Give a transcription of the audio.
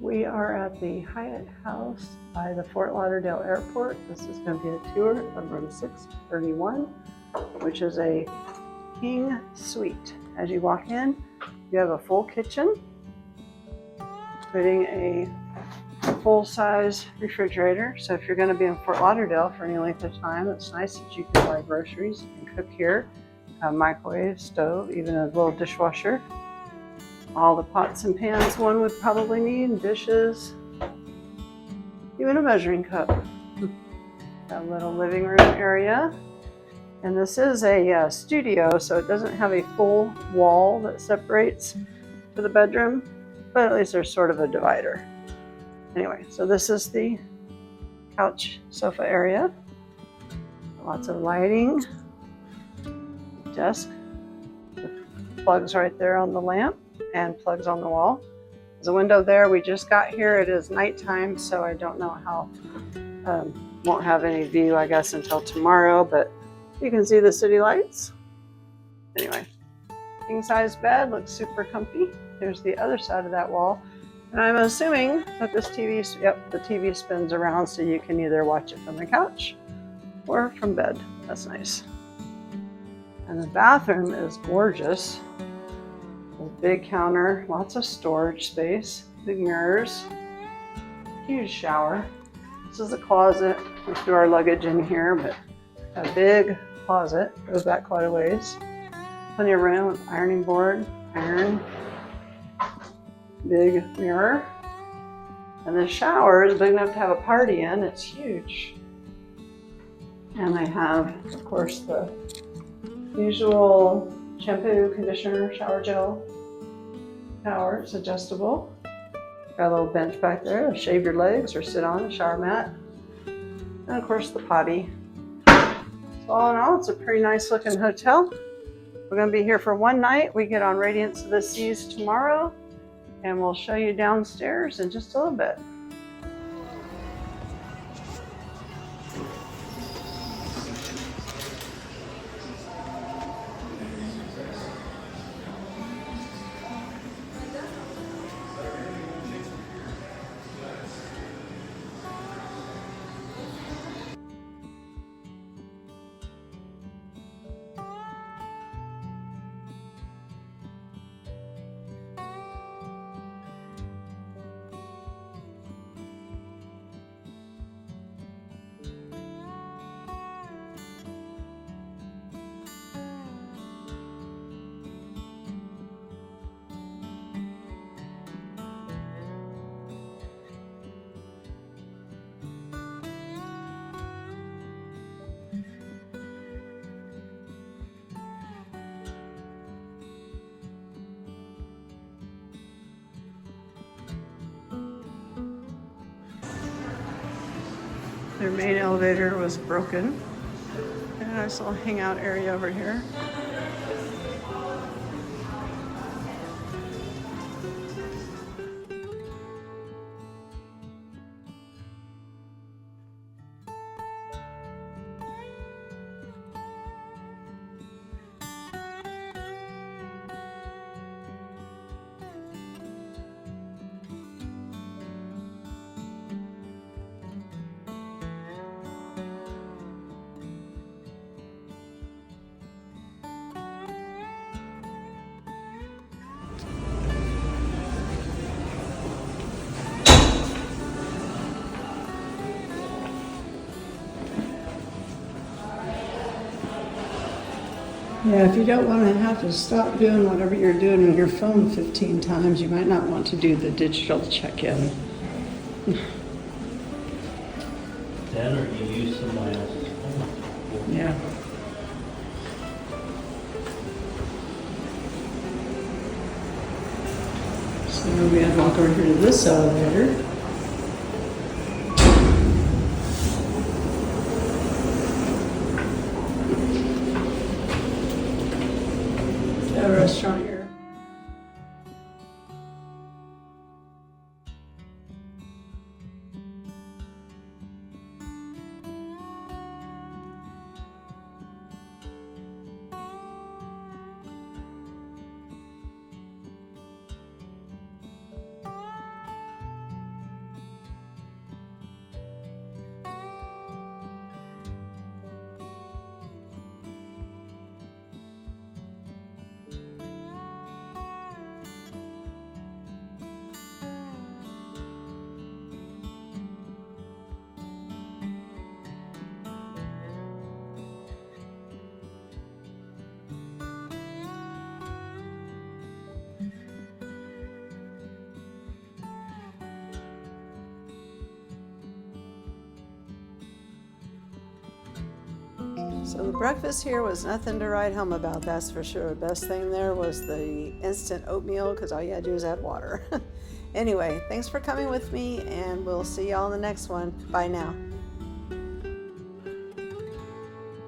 We are at the Hyatt house by the Fort Lauderdale airport. This is going to be a tour of room 631, which is a king suite. As you walk in, you have a full kitchen, including a full-size refrigerator. So if you're going to be in Fort Lauderdale for any length of time, it's nice that you can buy groceries and cook here. A microwave, stove, even a little dishwasher. All the pots and pans one would probably need, dishes, even a measuring cup. Got a little living room area. And this is a studio, so it doesn't have a full wall that separates for the bedroom, but at least there's sort of a divider. Anyway, so this is the couch sofa area. Lots of lighting. Desk with plugs right there on the lamp and plugs on the wall. There's a window there. We just got here. It is nighttime, so I don't know how, won't have any view, I guess, until tomorrow, but you can see the city lights. Anyway, king size bed, looks super comfy. There's the other side of that wall. And I'm assuming that this TV, the TV spins around so you can either watch it from the couch or from bed. That's nice. And the bathroom is gorgeous. A big counter, lots of storage space, big mirrors, huge shower. This is a closet. We threw our luggage in here, but a big closet, goes back quite a ways. Plenty of room, ironing board, iron, big mirror. And the shower is big enough to have a party in. It's huge. And they have, of course, the usual shampoo, conditioner, shower gel. Shower, it's adjustable. Got a little bench back there to shave your legs or sit on, a shower mat. And of course the potty. So all in all, it's a pretty nice looking hotel. We're going to be here for one night. We get on Radiance of the Seas tomorrow, and we'll show you downstairs in just a little bit. Their main elevator was broken. And a nice little hangout area over here. Yeah, if you don't want to have to stop doing whatever you're doing on your phone 15 times, you might not want to do the digital check-in. That or you use somebody else's phone. Yeah. So we're going to walk over here to this elevator. A restaurant here. So the breakfast here was nothing to write home about, that's for sure. Best thing there was the instant oatmeal because all you had to do was add water. Anyway, thanks for coming with me, and we'll see y'all in the next one. Bye now.